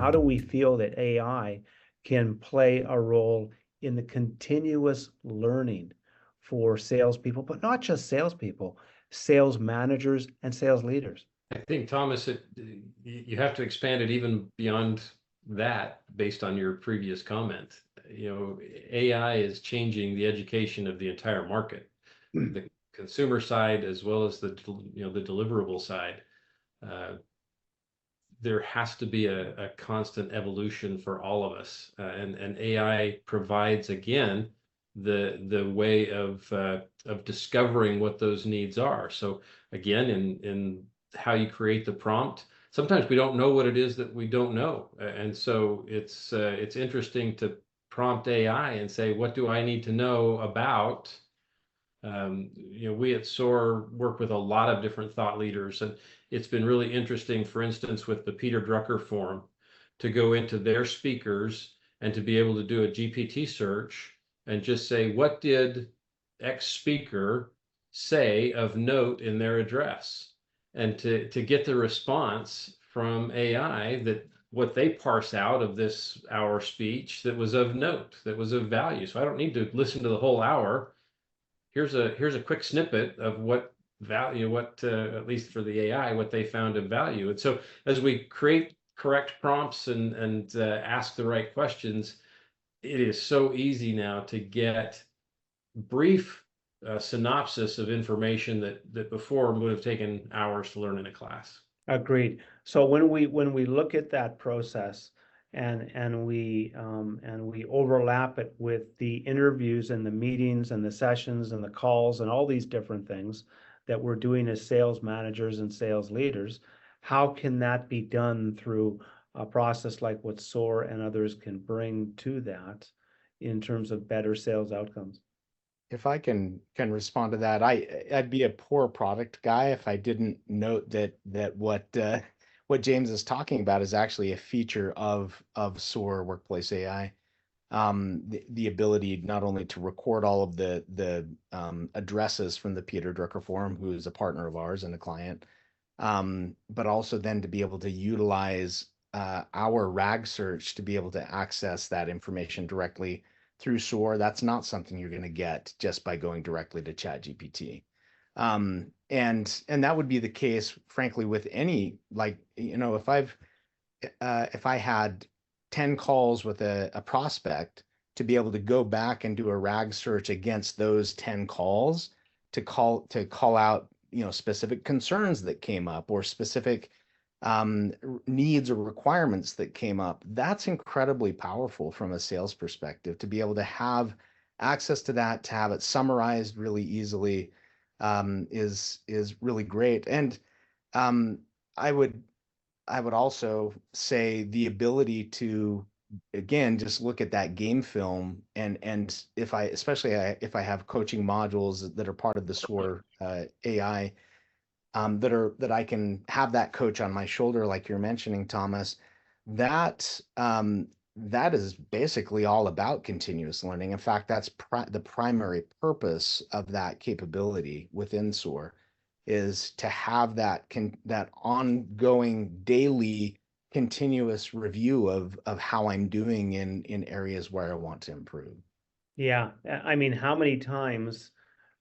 how do we feel that AI can play a role in the continuous learning for salespeople, but not just salespeople, sales managers and sales leaders? I think, Thomas, you have to expand it even beyond that based on your previous comment. AI is changing the education of the entire market, the consumer side as well as the deliverable side. There has to be a constant evolution for all of us, and AI provides again the way of discovering what those needs are. So again, in how you create the prompt, sometimes we don't know what it is that we don't know, and so it's interesting to prompt AI and say, what do I need to know about? We at SOAR work with a lot of different thought leaders, and it's been really interesting, for instance, with the Peter Drucker Forum, to go into their speakers and to be able to do a GPT search and just say, what did X speaker say of note in their address? And to get the response from AI that what they parse out of this hour speech that was of note, that was of value. So I don't need to listen to the whole hour. Here's a quick snippet of what value, at least for the AI, what they found of value. And so as we create correct prompts and ask the right questions, it is so easy now to get brief synopsis of information that before would have taken hours to learn in a class. Agreed. So when we look at that process and we overlap it with the interviews and the meetings and the sessions and the calls and all these different things that we're doing as sales managers and sales leaders, how can that be done through a process like what SOAR and others can bring to that in terms of better sales outcomes? If I can respond to that, I'd be a poor product guy if I didn't note that what James is talking about is actually a feature of SOAR Workplace AI. The ability not only to record all of the addresses from the Peter Drucker Forum, who is a partner of ours and a client, but also then to be able to utilize our RAG search to be able to access that information directly through SOAR. That's not something you're going to get just by going directly to ChatGPT. And that would be the case, frankly, with any, if I had 10 calls with a prospect, to be able to go back and do a RAG search against those 10 calls to call out, specific concerns that came up or specific needs or requirements that came up. That's incredibly powerful from a sales perspective, to be able to have access to that, to have it summarized really easily, is really great. And I would also say the ability to, again, just look at that game film, and if I have coaching modules that are part of the SOAR AI, that I can have that coach on my shoulder, like you're mentioning, Thomas, that is basically all about continuous learning. In fact, that's the primary purpose of that capability within SOAR, is to have that ongoing daily continuous review of how I'm doing in areas where I want to improve. Yeah, I mean, how many times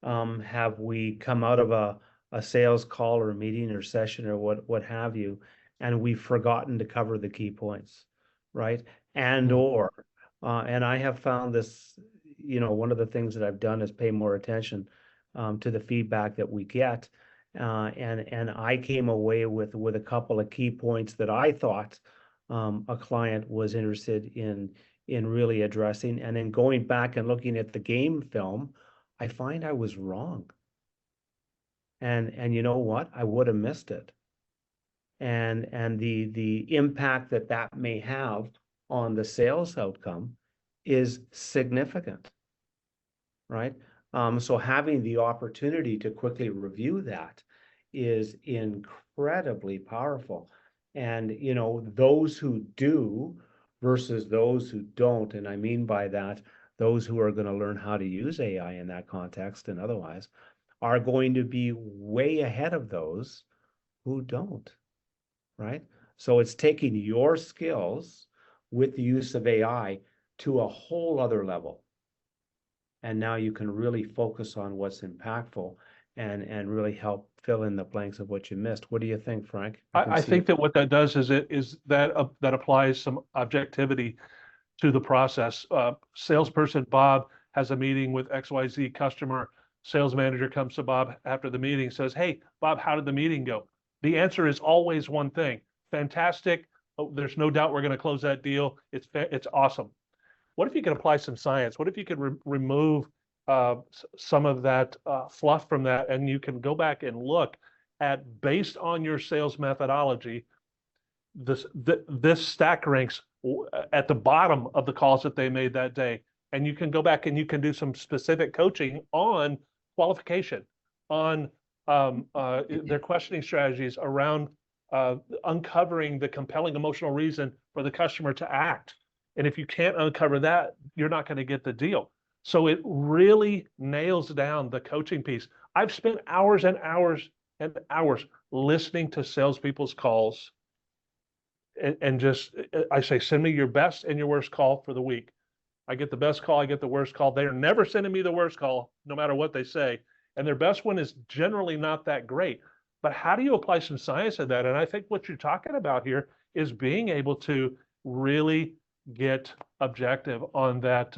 have we come out of a sales call or a meeting or session or what have you, and we've forgotten to cover the key points, right? And I have found this, one of the things that I've done is pay more attention to the feedback that we get, and I came away with a couple of key points that I thought a client was interested in really addressing, and then going back and looking at the game film, I find I was wrong. And you know what? I would have missed it. And the impact that may have on the sales outcome is significant, right? So having the opportunity to quickly review that is incredibly powerful. And those who do versus those who don't, and I mean by that, those who are going to learn how to use AI in that context and otherwise, are going to be way ahead of those who don't, right? So it's taking your skills with the use of AI to a whole other level. And now you can really focus on what's impactful and really help fill in the blanks of what you missed. What do you think, Frank? I think that what that does is that applies some objectivity to the process. Salesperson Bob has a meeting with XYZ customer. Sales manager comes to Bob after the meeting, says, "Hey, Bob, how did the meeting go?" The answer is always one thing: fantastic. Oh, there's no doubt we're going to close that deal. It's awesome. What if you could apply some science? What if you could remove some of that fluff from that, and you can go back and look at, based on your sales methodology, this stack ranks at the bottom of the calls that they made that day, and you can go back and you can do some specific coaching on qualification, on their questioning strategies around uncovering the compelling emotional reason for the customer to act. And if you can't uncover that, you're not going to get the deal. So it really nails down the coaching piece. I've spent hours and hours and hours listening to salespeople's calls, and just, I say, send me your best and your worst call for the week. I get the best call, I get the worst call. They're never sending me the worst call, no matter what they say. And their best one is generally not that great. But how do you apply some science to that? And I think what you're talking about here is being able to really get objective on that,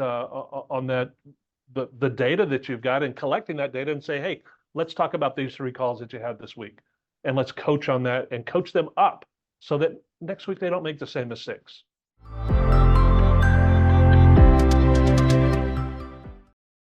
the data that you've got, and collecting that data and say, hey, let's talk about these 3 calls that you had this week, and let's coach on that and coach them up so that next week they don't make the same mistakes.